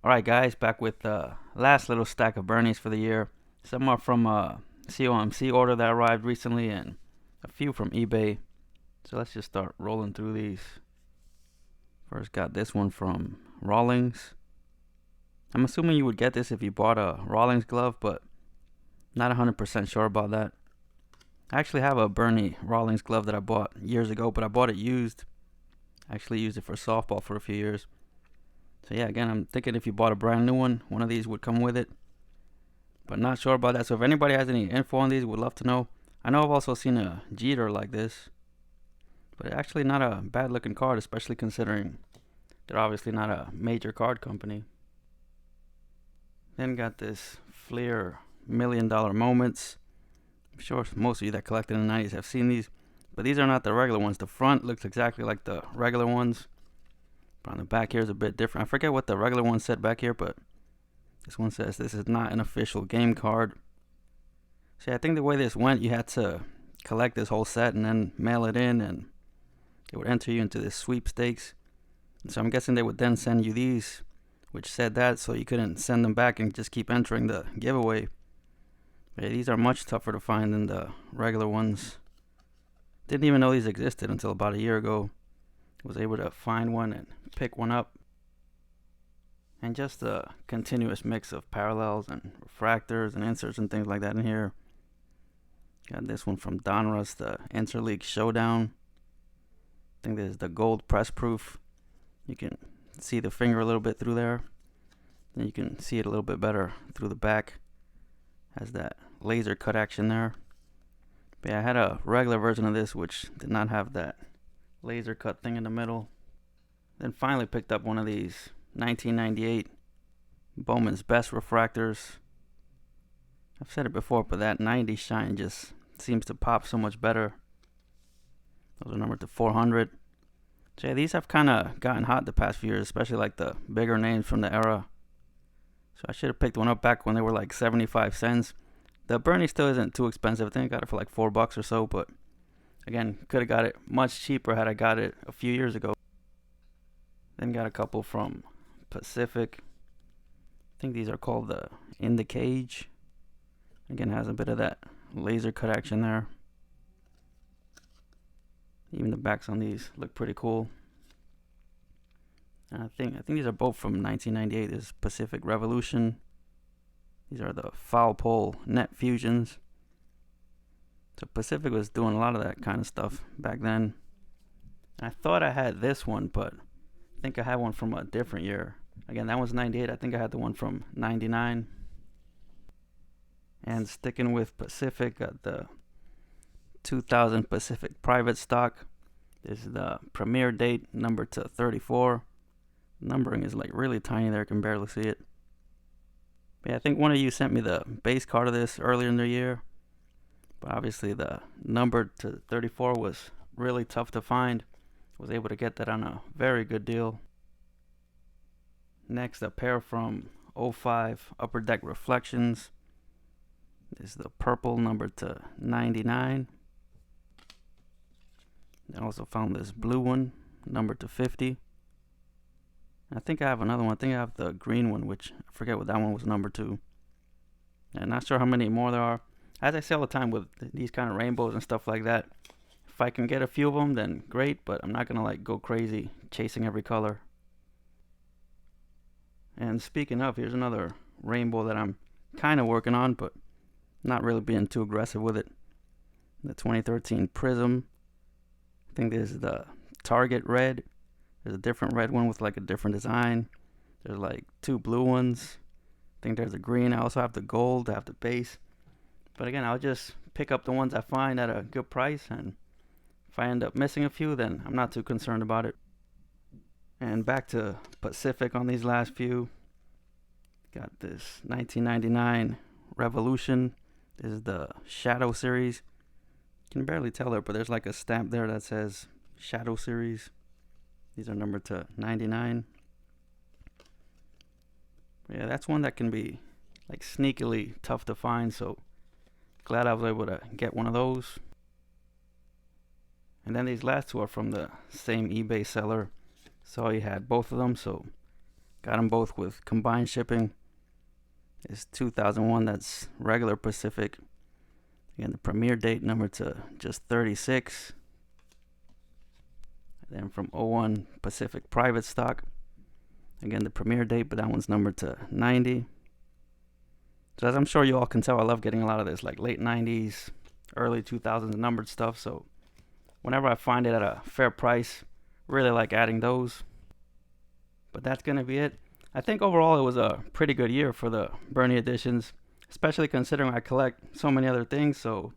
Alright guys, back with the last little stack of Bernies for the year. Some are from a COMC order that arrived recently and a few from eBay. So let's just start rolling through these. First got this one from Rawlings. I'm assuming you would get this if you bought a Rawlings glove, but not 100% sure about that. I actually have a Bernie Rawlings glove that I bought years ago, but I bought it used. I actually used it for softball for a few years. So yeah, again, I'm thinking if you bought a brand new one of these would come with it. But not sure about that. So if anybody has any info on these, would love to know. I know I've also seen a Jeter like this. But actually not a bad looking card, especially considering they're obviously not a major card company. Then got this Fleer $1,000,000 Moments. I'm sure most of you that collected in the 90s have seen these. But these are not the regular ones. The front looks exactly like the regular ones. But on the back here is a bit different. I forget what the regular one said back here, but this one says this is not an official game card. See, I think the way this went, you had to collect this whole set and then mail it in, and it would enter you into this sweepstakes. And so I'm guessing they would then send you these, which said that, so you couldn't send them back and just keep entering the giveaway. But yeah, these are much tougher to find than the regular ones. Didn't even know these existed until about a year ago. Was able to find one and pick one up. And just a continuous mix of parallels and refractors and inserts and things like that in here. Got this one from Donruss, the Interleague Showdown. I think this is the gold press proof. You can see the finger a little bit through there. Then you can see it a little bit better through the back. Has that laser cut action there. But yeah, I had a regular version of this which did not have that laser cut thing in the middle. Then finally picked up one of these 1998 Bowman's Best refractors. I've said it before, but that 90 shine just seems to pop so much better. Those are numbered to 400. So yeah, these have kind of gotten hot the past few years, especially like the bigger names from the era. So I should have picked one up back when they were like 75 cents. The Bernie still isn't too expensive. I think I got it for like $4 or so, but again, could have got it much cheaper had I got it a few years ago. Then got a couple from Pacific. I think these are called the In the Cage. Again, has a bit of that laser cut action there. Even the backs on these look pretty cool. And I think these are both from 1998. This is Pacific Revolution. These are the foul pole net fusions. So Pacific was doing a lot of that kind of stuff back then. I thought I had this one, but I think I had one from a different year. Again, that was 98. I think I had the one from 99. And sticking with Pacific, got the 2000 Pacific Private Stock. This is the premiere date, numbered to 34. Numbering is like really tiny there, I can barely see it. But yeah, I think one of you sent me the base card of this earlier in the year. But obviously the numbered to 34 was really tough to find. Was able to get that on a very good deal. Next, a pair from 05 Upper Deck Reflections. This is the purple, numbered to 99. I also found this blue one, numbered to 50. I think I have another one. I think I have the green one, which I forget what that one was numbered to. And not sure how many more there are. As I say all the time with these kind of rainbows and stuff like that, if I can get a few of them, then great, but I'm not going to like go crazy chasing every color. And speaking of, here's another rainbow that I'm kind of working on, but not really being too aggressive with it. The 2013 Prism. I think this is the Target Red. There's a different red one with like a different design. There's like two blue ones. I think there's a green. I also have the gold. I have the base. But again, I'll just pick up the ones I find at a good price, and if I end up missing a few, then I'm not too concerned about it. And back to Pacific on these last few. Got this 1999 Revolution. This is the Shadow Series. You can barely tell there, but there's like a stamp there that says Shadow Series. These are numbered to 99. But yeah, that's one that can be like sneakily tough to find, so glad I was able to get one of those. And then these last two are from the same eBay seller. Saw he had both of them, so Got them both with combined shipping. It's 2001, that's regular Pacific. Again, the premiere date numbered to just 36. Then from '01 Pacific private stock. Again, the premiere date, but that one's numbered to 90. So as I'm sure you all can tell, I love getting a lot of this like late 90s, early 2000s numbered stuff. So whenever I find it at a fair price, really like adding those. But that's going to be it. I think overall it was a pretty good year for the Bernie Additons, especially considering I collect so many other things. So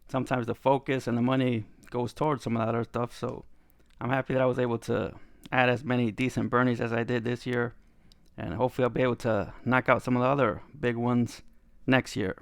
sometimes the focus and the money goes towards some of that other stuff. So I'm happy that I was able to add as many decent Bernies as I did this year. And hopefully I'll be able to knock out some of the other big ones next year.